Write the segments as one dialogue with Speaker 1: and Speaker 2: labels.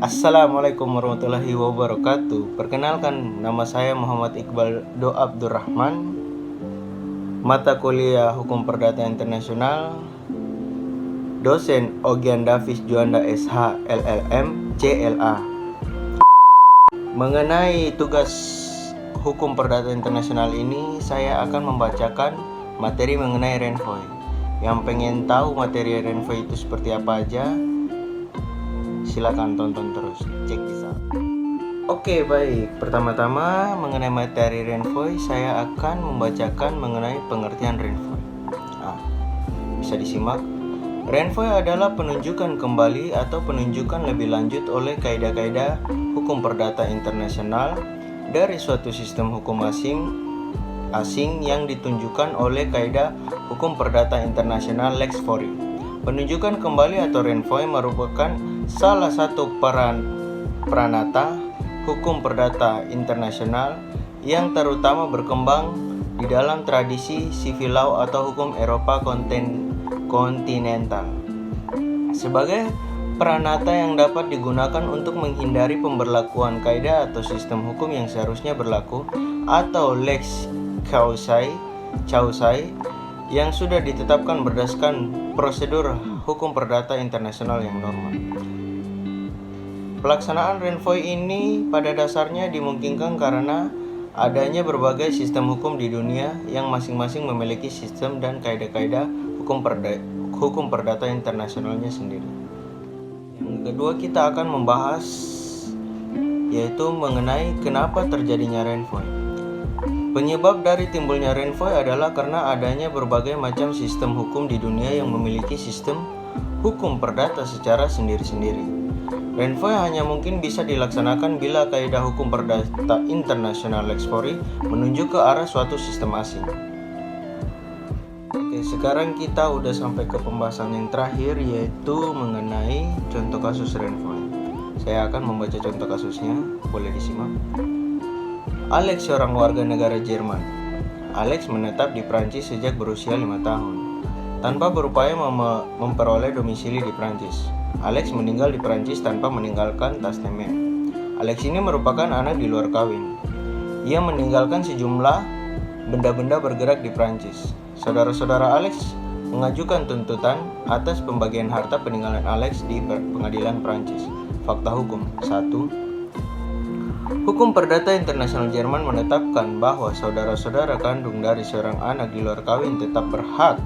Speaker 1: Assalamualaikum warahmatullahi wabarakatuh. Perkenalkan, nama saya Muhammad Iqbal Do Abdurrahman, mata kuliah Hukum Perdata Internasional, dosen Ogian Davis Juanda SH LLM CLA. Mengenai tugas Hukum Perdata Internasional ini, saya akan membacakan materi mengenai Renvoy. Yang pengen tahu materi Renvoy itu seperti apa aja, silakan tonton terus, cek bisa. Baik. Pertama-tama mengenai materi Renvoy, saya akan membacakan mengenai pengertian Renvoy. Bisa disimak. Renvoy adalah penunjukan kembali atau penunjukan lebih lanjut oleh kaidah-kaidah hukum perdata internasional dari suatu sistem hukum asing yang ditunjukkan oleh kaidah hukum perdata internasional Lex Fori. Penunjukan kembali atau Renvoy merupakan salah satu peranata hukum perdata internasional yang terutama berkembang di dalam tradisi civil law atau hukum Eropa kontinental. Sebagai peranata yang dapat digunakan untuk menghindari pemberlakuan kaidah atau sistem hukum yang seharusnya berlaku atau lex causae yang sudah ditetapkan berdasarkan prosedur hukum perdata internasional yang normal. Pelaksanaan Renvoy ini pada dasarnya dimungkinkan karena adanya berbagai sistem hukum di dunia yang masing-masing memiliki sistem dan kaidah-kaidah hukum perdata internasionalnya sendiri. Yang kedua, kita akan membahas yaitu mengenai kenapa terjadinya Renvoy. Penyebab dari timbulnya Renvoy adalah karena adanya berbagai macam sistem hukum di dunia yang memiliki sistem hukum perdata secara sendiri-sendiri. Renvoy hanya mungkin bisa dilaksanakan bila kaidah hukum perdata internasional Lex Fori menunjuk ke arah suatu sistem asing. Sekarang kita udah sampai ke pembahasan yang terakhir, yaitu mengenai contoh kasus Renvoy. Saya akan membaca contoh kasusnya, boleh disimak. Alex, seorang warga negara Jerman. Alex menetap di Prancis sejak berusia 5 tahun, tanpa berupaya memperoleh domisili di Prancis. Alex meninggal di Prancis tanpa meninggalkan testament. Alex ini merupakan anak di luar kawin. Ia meninggalkan sejumlah benda-benda bergerak di Prancis. Saudara-saudara Alex mengajukan tuntutan atas pembagian harta peninggalan Alex di pengadilan Prancis. Fakta hukum: 1. Hukum Perdata Internasional Jerman menetapkan bahwa saudara-saudara kandung dari seorang anak di luar kawin tetap berhak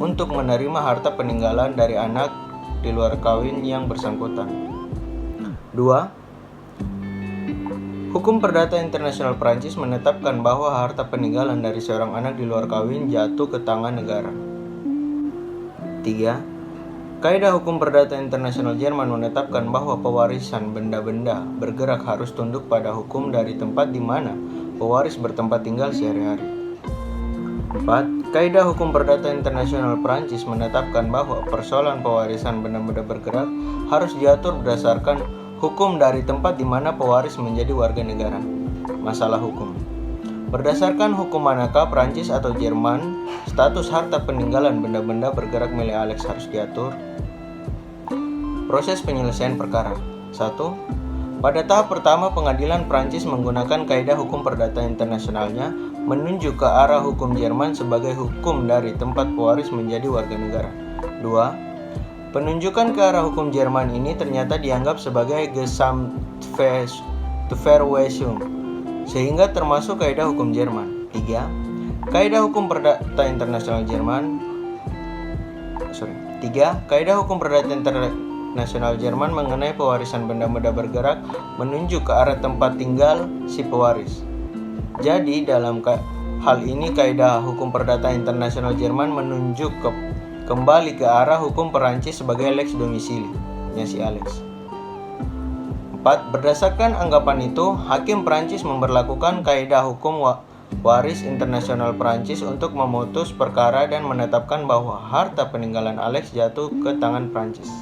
Speaker 1: untuk menerima harta peninggalan dari anak di luar kawin yang bersangkutan. 2. Hukum Perdata Internasional Prancis menetapkan bahwa harta peninggalan dari seorang anak di luar kawin jatuh ke tangan negara. 3. Kaidah Hukum Perdata Internasional Jerman menetapkan bahwa pewarisan benda-benda bergerak harus tunduk pada hukum dari tempat di mana pewaris bertempat tinggal sehari-hari. 4. Kaidah Hukum Perdata Internasional Prancis menetapkan bahwa persoalan pewarisan benda-benda bergerak harus diatur berdasarkan hukum dari tempat di mana pewaris menjadi warga negara. Masalah hukum: berdasarkan hukum manakah Prancis atau Jerman status harta peninggalan benda-benda bergerak milik Alex harus diatur? Proses penyelesaian perkara: 1. Pada tahap pertama, pengadilan Prancis menggunakan kaidah hukum perdata internasionalnya menunjuk ke arah hukum Jerman sebagai hukum dari tempat pewaris menjadi warga negara. 2. Penunjukan ke arah hukum Jerman ini ternyata dianggap sebagai Gesamtverweichung sehingga termasuk kaidah hukum Jerman. 3. Kaidah hukum perdata internasional Jerman mengenai pewarisan benda-benda bergerak menunjuk ke arah tempat tinggal si pewaris. Jadi dalam hal ini kaidah hukum perdata internasional Jerman menunjuk kembali ke arah hukum Perancis sebagai lex domisili-nya si Alex. 4. Berdasarkan anggapan itu, hakim Prancis memberlakukan kaidah hukum waris internasional Prancis untuk memutus perkara dan menetapkan bahwa harta peninggalan Alex jatuh ke tangan Prancis.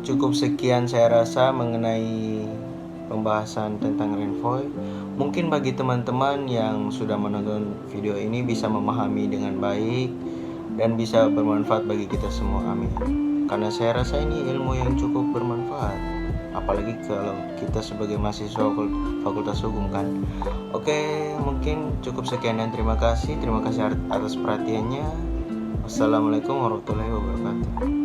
Speaker 1: Cukup sekian saya rasa mengenai pembahasan tentang Renvoy. Mungkin bagi teman-teman yang sudah menonton video ini bisa memahami dengan baik dan bisa bermanfaat bagi kita semua. Amin. karena saya rasa ini ilmu yang cukup bermanfaat, apalagi kalau kita sebagai mahasiswa Fakultas Hukum kan. Oke, mungkin cukup sekian dan terima kasih atas perhatiannya. Wassalamualaikum warahmatullahi wabarakatuh.